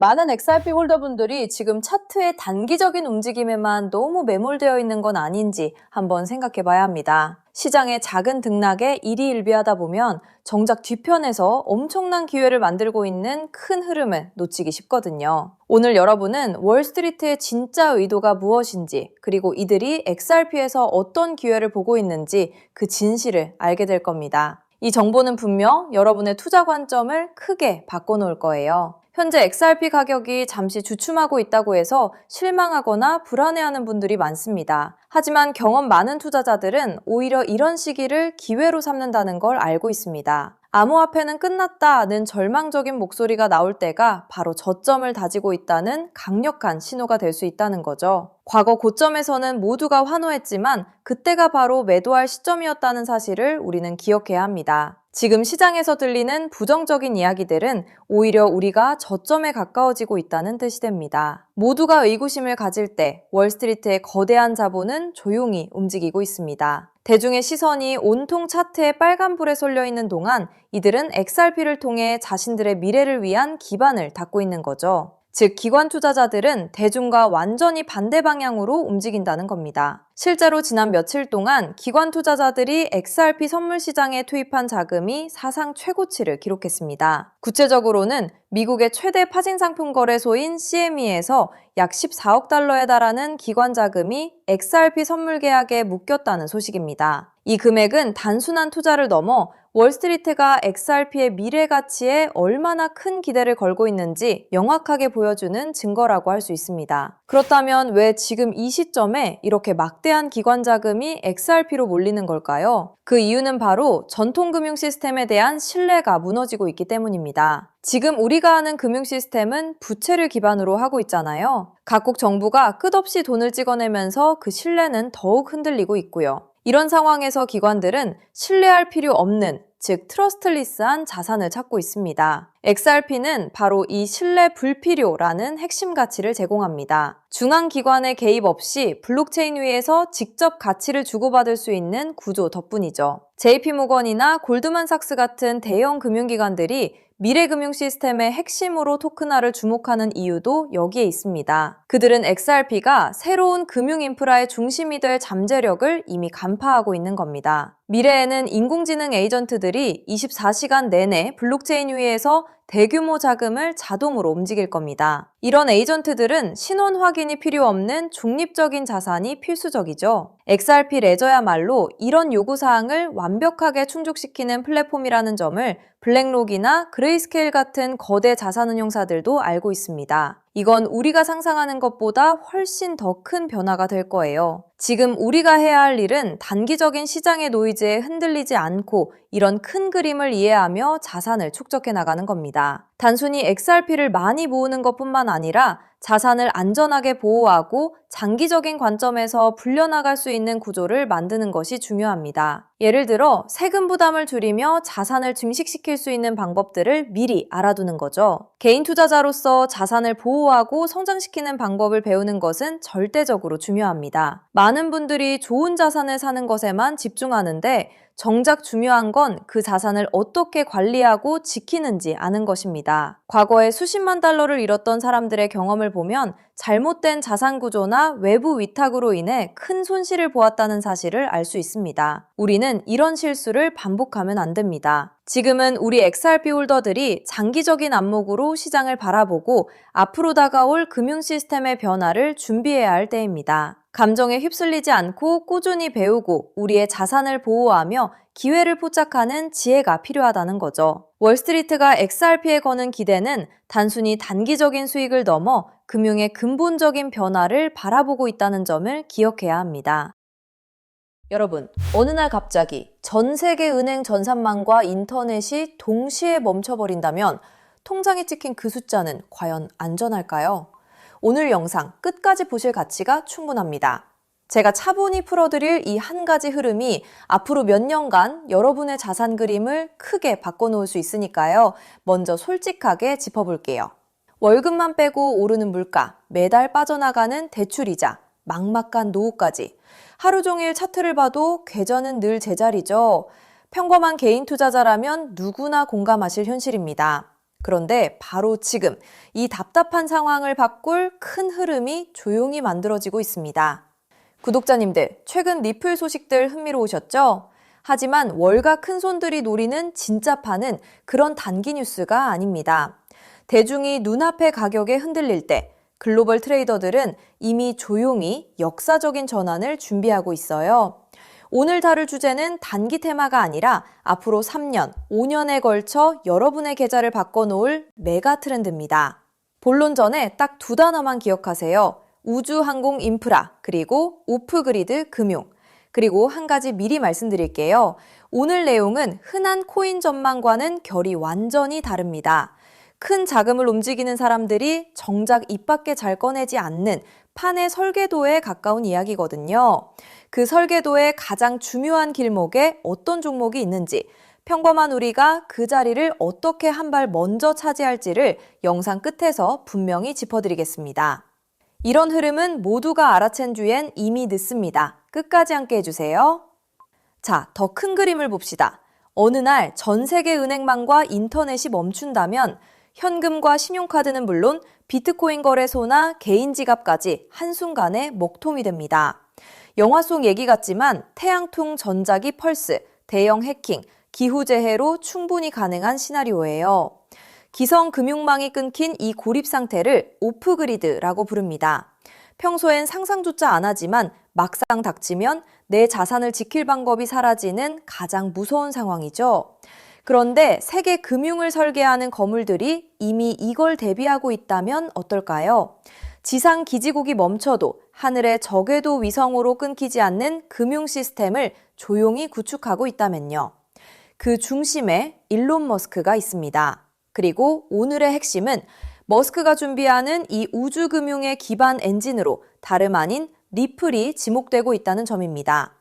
많은 XRP 홀더분들이 지금 차트의 단기적인 움직임에만 너무 매몰되어 있는 건 아닌지 한번 생각해 봐야 합니다. 시장의 작은 등락에 일희일비하다 보면 정작 뒤편에서 엄청난 기회를 만들고 있는 큰 흐름을 놓치기 쉽거든요. 오늘 여러분은 월스트리트의 진짜 의도가 무엇인지, 그리고 이들이 XRP에서 어떤 기회를 보고 있는지 그 진실을 알게 될 겁니다. 이 정보는 분명 여러분의 투자 관점을 크게 바꿔놓을 거예요. 현재 XRP 가격이 잠시 주춤하고 있다고 해서 실망하거나 불안해하는 분들이 많습니다. 하지만 경험 많은 투자자들은 오히려 이런 시기를 기회로 삼는다는 걸 알고 있습니다. 암호화폐는 끝났다는 절망적인 목소리가 나올 때가 바로 저점을 다지고 있다는 강력한 신호가 될 수 있다는 거죠. 과거 고점에서는 모두가 환호했지만 그때가 바로 매도할 시점이었다는 사실을 우리는 기억해야 합니다. 지금 시장에서 들리는 부정적인 이야기들은 오히려 우리가 저점에 가까워지고 있다는 뜻이 됩니다. 모두가 의구심을 가질 때 월스트리트의 거대한 자본은 조용히 움직이고 있습니다. 대중의 시선이 온통 차트에 빨간불에 쏠려 있는 동안 이들은 XRP를 통해 자신들의 미래를 위한 기반을 닦고 있는 거죠. 즉, 기관 투자자들은 대중과 완전히 반대 방향으로 움직인다는 겁니다. 실제로 지난 며칠 동안 기관 투자자들이 XRP 선물 시장에 투입한 자금이 사상 최고치를 기록했습니다. 구체적으로는 미국의 최대 파생 상품 거래소인 CME에서 약 14억 달러에 달하는 기관 자금이 XRP 선물 계약에 묶였다는 소식입니다. 이 금액은 단순한 투자를 넘어 월스트리트가 XRP의 미래 가치에 얼마나 큰 기대를 걸고 있는지 명확하게 보여주는 증거라고 할 수 있습니다. 그렇다면 왜 지금 이 시점에 이렇게 막대한 기관 자금이 XRP로 몰리는 걸까요? 그 이유는 바로 전통 금융 시스템에 대한 신뢰가 무너지고 있기 때문입니다. 지금 우리가 아는 금융 시스템은 부채를 기반으로 하고 있잖아요. 각국 정부가 끝없이 돈을 찍어내면서 그 신뢰는 더욱 흔들리고 있고요. 이런 상황에서 기관들은 신뢰할 필요 없는, 즉 트러스트리스한 자산을 찾고 있습니다. XRP는 바로 이 신뢰 불필요라는 핵심 가치를 제공합니다. 중앙기관의 개입 없이 블록체인 위에서 직접 가치를 주고받을 수 있는 구조 덕분이죠. JP모건이나 골드만삭스 같은 대형 금융기관들이 미래 금융 시스템의 핵심으로 토큰화를 주목하는 이유도 여기에 있습니다. 그들은 XRP가 새로운 금융 인프라의 중심이 될 잠재력을 이미 간파하고 있는 겁니다. 미래에는 인공지능 에이전트들이 24시간 내내 블록체인 위에서 대규모 자금을 자동으로 움직일 겁니다. 이런 에이전트들은 신원 확인이 필요 없는 중립적인 자산이 필수적이죠. XRP 레저야말로 이런 요구사항을 완벽하게 충족시키는 플랫폼이라는 점을 블랙록이나 그레이스케일 같은 거대 자산운용사들도 알고 있습니다. 이건 우리가 상상하는 것보다 훨씬 더 큰 변화가 될 거예요. 지금 우리가 해야 할 일은 단기적인 시장의 노이즈에 흔들리지 않고 이런 큰 그림을 이해하며 자산을 축적해 나가는 겁니다. 단순히 XRP를 많이 모으는 것뿐만 아니라 자산을 안전하게 보호하고 장기적인 관점에서 불려나갈 수 있는 구조를 만드는 것이 중요합니다. 예를 들어 세금 부담을 줄이며 자산을 증식시킬 수 있는 방법들을 미리 알아두는 거죠. 개인 투자자로서 자산을 보호하고 성장시키는 방법을 배우는 것은 절대적으로 중요합니다. 많은 분들이 좋은 자산을 사는 것에만 집중하는데 정작 중요한 건 그 자산을 어떻게 관리하고 지키는지 아는 것입니다. 과거에 수십만 달러를 잃었던 사람들의 경험을 보면 잘못된 자산 구조나 외부 위탁으로 인해 큰 손실을 보았다는 사실을 알 수 있습니다. 우리는 이런 실수를 반복하면 안 됩니다. 지금은 우리 XRP 홀더들이 장기적인 안목으로 시장을 바라보고 앞으로 다가올 금융 시스템의 변화를 준비해야 할 때입니다. 감정에 휩쓸리지 않고 꾸준히 배우고 우리의 자산을 보호하며 기회를 포착하는 지혜가 필요하다는 거죠. 월스트리트가 XRP에 거는 기대는 단순히 단기적인 수익을 넘어 금융의 근본적인 변화를 바라보고 있다는 점을 기억해야 합니다. 여러분, 어느 날 갑자기 전 세계 은행 전산망과 인터넷이 동시에 멈춰버린다면 통장에 찍힌 그 숫자는 과연 안전할까요? 오늘 영상 끝까지 보실 가치가 충분합니다. 제가 차분히 풀어드릴 이 한 가지 흐름이 앞으로 몇 년간 여러분의 자산 그림을 크게 바꿔놓을 수 있으니까요. 먼저 솔직하게 짚어볼게요. 월급만 빼고 오르는 물가, 매달 빠져나가는 대출이자, 막막한 노후까지. 하루 종일 차트를 봐도 계좌는 늘 제자리죠. 평범한 개인 투자자라면 누구나 공감하실 현실입니다. 그런데 바로 지금 이 답답한 상황을 바꿀 큰 흐름이 조용히 만들어지고 있습니다. 구독자님들, 최근 리플 소식들 흥미로우셨죠? 하지만 월가 큰손들이 노리는 진짜 판은 그런 단기 뉴스가 아닙니다. 대중이 눈앞의 가격에 흔들릴 때 글로벌 트레이더들은 이미 조용히 역사적인 전환을 준비하고 있어요. 오늘 다룰 주제는 단기 테마가 아니라 앞으로 3년, 5년에 걸쳐 여러분의 계좌를 바꿔놓을 메가 트렌드입니다. 본론 전에 딱 두 단어만 기억하세요. 우주 항공 인프라, 그리고 오프그리드 금융. 그리고 한 가지 미리 말씀드릴게요. 오늘 내용은 흔한 코인 전망과는 결이 완전히 다릅니다. 큰 자금을 움직이는 사람들이 정작 입 밖에 잘 꺼내지 않는 판의 설계도에 가까운 이야기거든요. 그 설계도의 가장 중요한 길목에 어떤 종목이 있는지, 평범한 우리가 그 자리를 어떻게 한 발 먼저 차지할지를 영상 끝에서 분명히 짚어드리겠습니다. 이런 흐름은 모두가 알아챈 뒤엔 이미 늦습니다. 끝까지 함께 해주세요. 자, 더 큰 그림을 봅시다. 어느 날 전 세계 은행망과 인터넷이 멈춘다면 현금과 신용카드는 물론 비트코인 거래소나 개인 지갑까지 한순간에 먹통이 됩니다. 영화 속 얘기 같지만 태양풍 전자기 펄스, 대형 해킹, 기후재해로 충분히 가능한 시나리오예요. 기성 금융망이 끊긴 이 고립 상태를 오프그리드라고 부릅니다. 평소엔 상상조차 안 하지만 막상 닥치면 내 자산을 지킬 방법이 사라지는 가장 무서운 상황이죠. 그런데 세계 금융을 설계하는 거물들이 이미 이걸 대비하고 있다면 어떨까요? 지상 기지국이 멈춰도 하늘의 저궤도 위성으로 끊기지 않는 금융 시스템을 조용히 구축하고 있다면요. 그 중심에 일론 머스크가 있습니다. 그리고 오늘의 핵심은 머스크가 준비하는 이 우주금융의 기반 엔진으로 다름 아닌 리플이 지목되고 있다는 점입니다.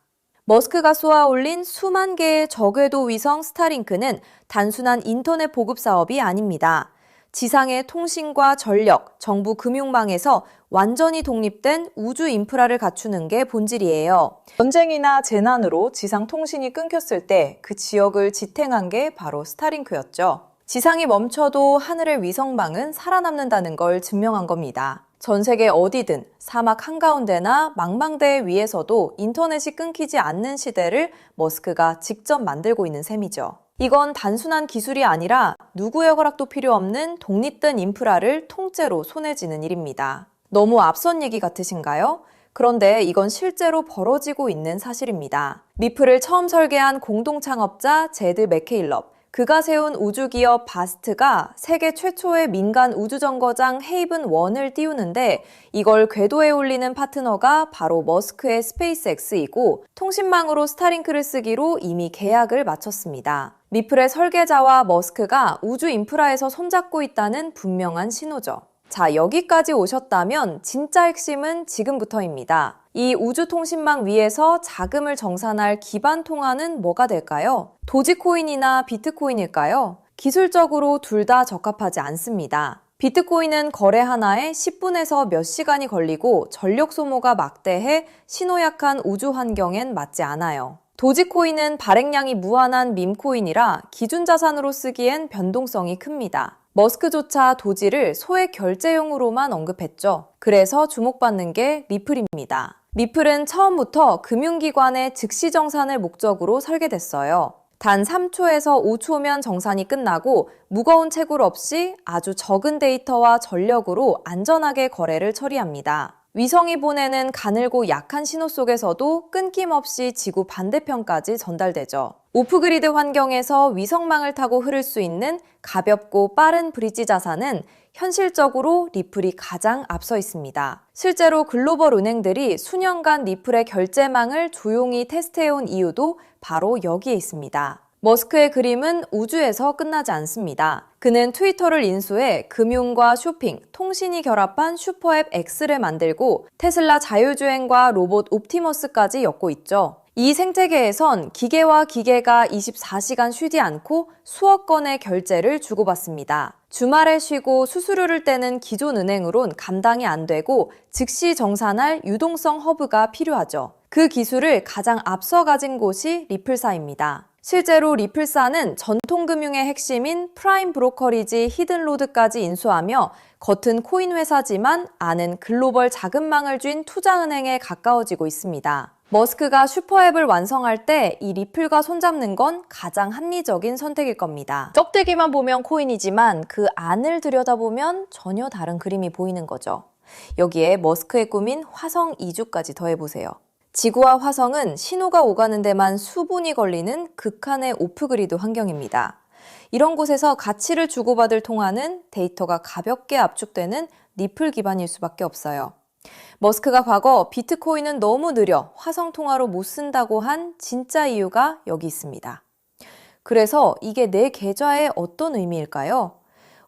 머스크가 쏘아올린 수만 개의 저궤도 위성 스타링크는 단순한 인터넷 보급 사업이 아닙니다. 지상의 통신과 전력, 정부 금융망에서 완전히 독립된 우주 인프라를 갖추는 게 본질이에요. 전쟁이나 재난으로 지상 통신이 끊겼을 때 그 지역을 지탱한 게 바로 스타링크였죠. 지상이 멈춰도 하늘의 위성망은 살아남는다는 걸 증명한 겁니다. 전 세계 어디든 사막 한가운데나 망망대해 위에서도 인터넷이 끊기지 않는 시대를 머스크가 직접 만들고 있는 셈이죠. 이건 단순한 기술이 아니라 누구의 허락도 필요 없는 독립된 인프라를 통째로 손에 쥐는 일입니다. 너무 앞선 얘기 같으신가요? 그런데 이건 실제로 벌어지고 있는 사실입니다. 리플을 처음 설계한 공동 창업자 제드 맥케일럽, 그가 세운 우주기업 바스트가 세계 최초의 민간 우주정거장 헤이븐 1을 띄우는데 이걸 궤도에 올리는 파트너가 바로 머스크의 스페이스X이고 통신망으로 스타링크를 쓰기로 이미 계약을 마쳤습니다. 리플의 설계자와 머스크가 우주 인프라에서 손잡고 있다는 분명한 신호죠. 자, 여기까지 오셨다면 진짜 핵심은 지금부터입니다. 이 우주통신망 위에서 자금을 정산할 기반 통화는 뭐가 될까요? 도지코인이나 비트코인일까요? 기술적으로 둘 다 적합하지 않습니다. 비트코인은 거래 하나에 10분에서 몇 시간이 걸리고 전력 소모가 막대해 신호약한 우주 환경엔 맞지 않아요. 도지코인은 발행량이 무한한 밈코인이라 기준 자산으로 쓰기엔 변동성이 큽니다. 머스크조차 도지를 소액 결제용으로만 언급했죠. 그래서 주목받는 게 리플입니다. 리플은 처음부터 금융기관의 즉시 정산을 목적으로 설계됐어요. 단 3초에서 5초면 정산이 끝나고 무거운 채굴 없이 아주 적은 데이터와 전력으로 안전하게 거래를 처리합니다. 위성이 보내는 가늘고 약한 신호 속에서도 끊김없이 지구 반대편까지 전달되죠. 오프그리드 환경에서 위성망을 타고 흐를 수 있는 가볍고 빠른 브릿지 자산은 현실적으로 리플이 가장 앞서 있습니다. 실제로 글로벌 은행들이 수년간 리플의 결제망을 조용히 테스트해온 이유도 바로 여기에 있습니다. 머스크의 그림은 우주에서 끝나지 않습니다. 그는 트위터를 인수해 금융과 쇼핑, 통신이 결합한 슈퍼앱 X를 만들고 테슬라 자율주행과 로봇 옵티머스까지 엮고 있죠. 이 생태계에선 기계와 기계가 24시간 쉬지 않고 수억 건의 결제를 주고받습니다. 주말에 쉬고 수수료를 떼는 기존 은행으론 감당이 안 되고 즉시 정산할 유동성 허브가 필요하죠. 그 기술을 가장 앞서 가진 곳이 리플사입니다. 실제로 리플사는 전통금융의 핵심인 프라임 브로커리지 히든로드까지 인수하며 겉은 코인 회사지만 안은 글로벌 자금망을 쥔 투자은행에 가까워지고 있습니다. 머스크가 슈퍼앱을 완성할 때 이 리플과 손잡는 건 가장 합리적인 선택일 겁니다. 쩍대기만 보면 코인이지만 그 안을 들여다보면 전혀 다른 그림이 보이는 거죠. 여기에 머스크의 꿈인 화성 이주까지 더해보세요. 지구와 화성은 신호가 오가는 데만 수분이 걸리는 극한의 오프그리드 환경입니다. 이런 곳에서 가치를 주고받을 통화는 데이터가 가볍게 압축되는 리플 기반일 수밖에 없어요. 머스크가 과거 비트코인은 너무 느려 화성 통화로 못 쓴다고 한 진짜 이유가 여기 있습니다. 그래서 이게 내 계좌에 어떤 의미일까요?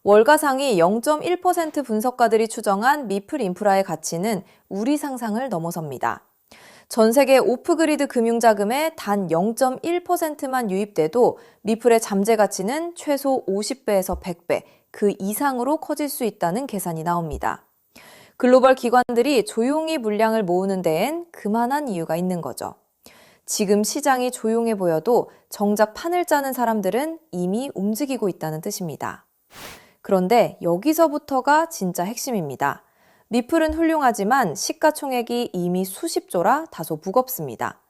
월가 상위 0.1% 분석가들이 추정한 리플 인프라의 가치는 우리 상상을 넘어섭니다. 전 세계 오프그리드 금융자금의 단 0.1%만 유입돼도 리플의 잠재 가치는 최소 50배에서 100배, 그 이상으로 커질 수 있다는 계산이 나옵니다. 글로벌 기관들이 조용히 물량을 모으는 데엔 그만한 이유가 있는 거죠. 지금 시장이 조용해 보여도 정작 판을 짜는 사람들은 이미 움직이고 있다는 뜻입니다. 그런데 여기서부터가 진짜 핵심입니다. 리플은 훌륭하지만 시가총액이 이미 수십조라 다소 무겁습니다.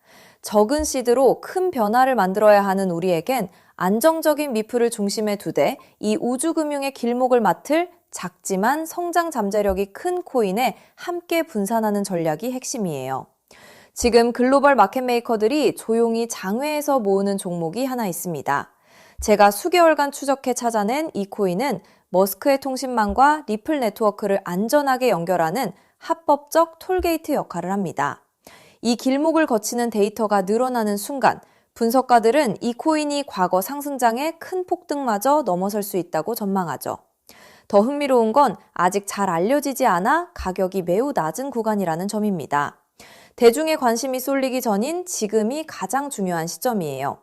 적은 시드로 큰 변화를 만들어야 하는 우리에겐 안정적인 리플을 중심에 두되 이 우주금융의 길목을 맡을 작지만 성장 잠재력이 큰 코인에 함께 분산하는 전략이 핵심이에요. 지금 글로벌 마켓메이커들이 조용히 장외에서 모으는 종목이 하나 있습니다. 제가 수개월간 추적해 찾아낸 이 코인은 머스크의 통신망과 리플 네트워크를 안전하게 연결하는 합법적 톨게이트 역할을 합니다. 이 길목을 거치는 데이터가 늘어나는 순간 분석가들은 이 코인이 과거 상승장의 큰 폭등마저 넘어설 수 있다고 전망하죠. 더 흥미로운 건 아직 잘 알려지지 않아 가격이 매우 낮은 구간이라는 점입니다. 대중의 관심이 쏠리기 전인 지금이 가장 중요한 시점이에요.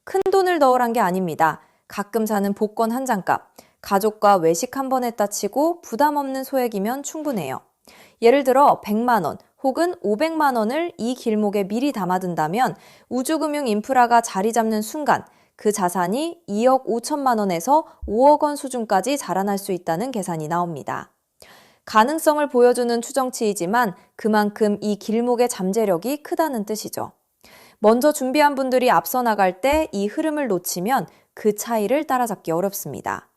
큰 돈을 넣으란 게 아닙니다. 가끔 사는 복권 한 장값, 가족과 외식 한 번 했다 치고 부담 없는 소액이면 충분해요. 예를 들어 100만 원 혹은 500만 원을 이 길목에 미리 담아둔다면 우주금융 인프라가 자리 잡는 순간 그 자산이 2억 5천만 원에서 5억 원 수준까지 자라날 수 있다는 계산이 나옵니다. 가능성을 보여주는 추정치이지만 그만큼 이 길목의 잠재력이 크다는 뜻이죠. 먼저 준비한 분들이 앞서 나갈 때 이 흐름을 놓치면 그 차이를 따라잡기 어렵습니다.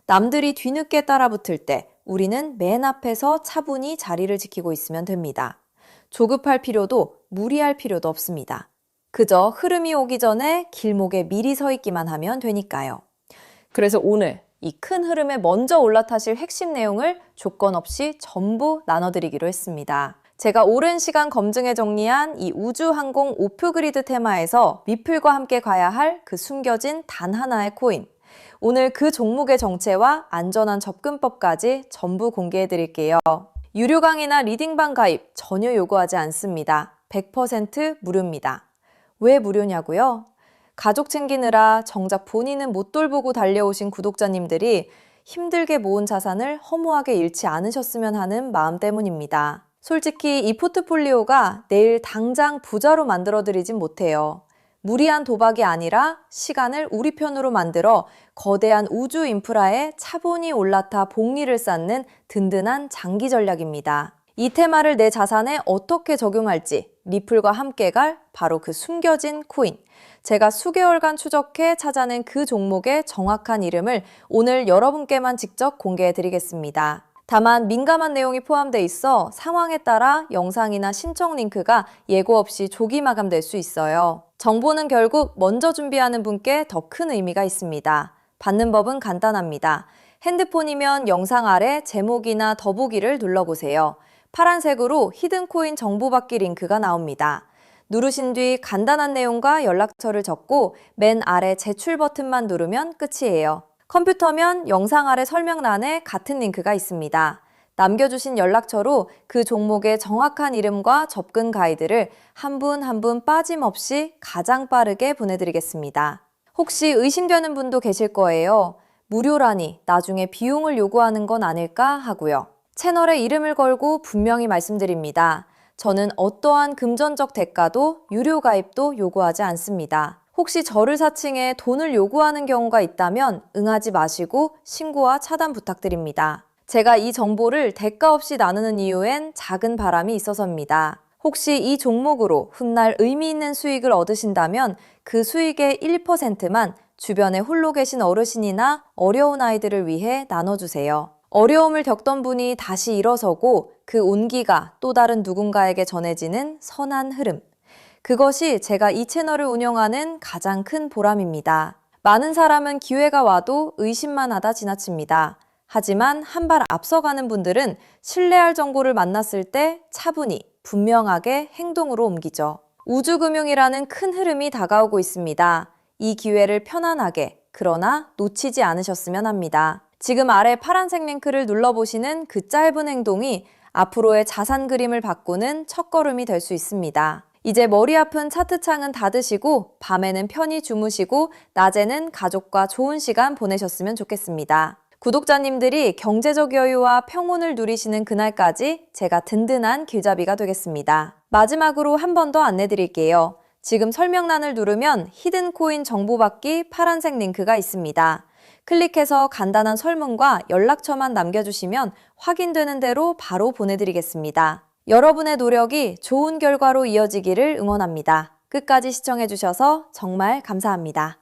남들이 뒤늦게 따라붙을 때 우리는 맨 앞에서 차분히 자리를 지키고 있으면 됩니다. 조급할 필요도 무리할 필요도 없습니다. 그저 흐름이 오기 전에 길목에 미리 서 있기만 하면 되니까요. 그래서 오늘 이 큰 흐름에 먼저 올라타실 핵심 내용을 조건 없이 전부 나눠드리기로 했습니다. 제가 오랜 시간 검증해 정리한 이 우주항공 오프그리드 테마에서 리플과 함께 가야 할 그 숨겨진 단 하나의 코인. 오늘 그 종목의 정체와 안전한 접근법까지 전부 공개해 드릴게요. 유료 강의나 리딩방 가입 전혀 요구하지 않습니다. 100% 무료입니다. 왜 무료냐고요? 가족 챙기느라 정작 본인은 못 돌보고 달려오신 구독자님들이 힘들게 모은 자산을 허무하게 잃지 않으셨으면 하는 마음 때문입니다. 솔직히 이 포트폴리오가 내일 당장 부자로 만들어드리진 못해요. 무리한 도박이 아니라 시간을 우리 편으로 만들어 거대한 우주 인프라에 차분히 올라타 복리를 쌓는 든든한 장기 전략입니다. 이 테마를 내 자산에 어떻게 적용할지 리플과 함께 갈 바로 그 숨겨진 코인. 제가 수개월간 추적해 찾아낸 그 종목의 정확한 이름을 오늘 여러분께만 직접 공개해 드리겠습니다. 다만 민감한 내용이 포함되어 있어 상황에 따라 영상이나 신청 링크가 예고 없이 조기 마감될 수 있어요. 정보는 결국 먼저 준비하는 분께 더 큰 의미가 있습니다. 받는 법은 간단합니다. 핸드폰이면 영상 아래 제목이나 더보기를 눌러보세요. 파란색으로 히든코인 정보받기 링크가 나옵니다. 누르신 뒤 간단한 내용과 연락처를 적고 맨 아래 제출 버튼만 누르면 끝이에요. 컴퓨터면 영상 아래 설명란에 같은 링크가 있습니다. 남겨주신 연락처로 그 종목의 정확한 이름과 접근 가이드를 한 분 한 분 빠짐없이 가장 빠르게 보내드리겠습니다. 혹시 의심되는 분도 계실 거예요. 무료라니 나중에 비용을 요구하는 건 아닐까 하고요. 채널에 이름을 걸고 분명히 말씀드립니다. 저는 어떠한 금전적 대가도 유료 가입도 요구하지 않습니다. 혹시 저를 사칭해 돈을 요구하는 경우가 있다면 응하지 마시고 신고와 차단 부탁드립니다. 제가 이 정보를 대가 없이 나누는 이유엔 작은 바람이 있어서입니다. 혹시 이 종목으로 훗날 의미 있는 수익을 얻으신다면 그 수익의 1%만 주변에 홀로 계신 어르신이나 어려운 아이들을 위해 나눠주세요. 어려움을 겪던 분이 다시 일어서고 그 온기가 또 다른 누군가에게 전해지는 선한 흐름. 그것이 제가 이 채널을 운영하는 가장 큰 보람입니다. 많은 사람은 기회가 와도 의심만 하다 지나칩니다. 하지만 한 발 앞서가는 분들은 신뢰할 정보를 만났을 때 차분히, 분명하게 행동으로 옮기죠. 우주금융이라는 큰 흐름이 다가오고 있습니다. 이 기회를 편안하게, 그러나 놓치지 않으셨으면 합니다. 지금 아래 파란색 링크를 눌러보시는 그 짧은 행동이 앞으로의 자산 그림을 바꾸는 첫걸음이 될 수 있습니다. 이제 머리 아픈 차트창은 닫으시고 밤에는 편히 주무시고 낮에는 가족과 좋은 시간 보내셨으면 좋겠습니다. 구독자님들이 경제적 여유와 평온을 누리시는 그날까지 제가 든든한 길잡이가 되겠습니다. 마지막으로 한 번 더 안내드릴게요. 지금 설명란을 누르면 히든 코인 정보 받기 파란색 링크가 있습니다. 클릭해서 간단한 설문과 연락처만 남겨주시면 확인되는 대로 바로 보내드리겠습니다. 여러분의 노력이 좋은 결과로 이어지기를 응원합니다. 끝까지 시청해주셔서 정말 감사합니다.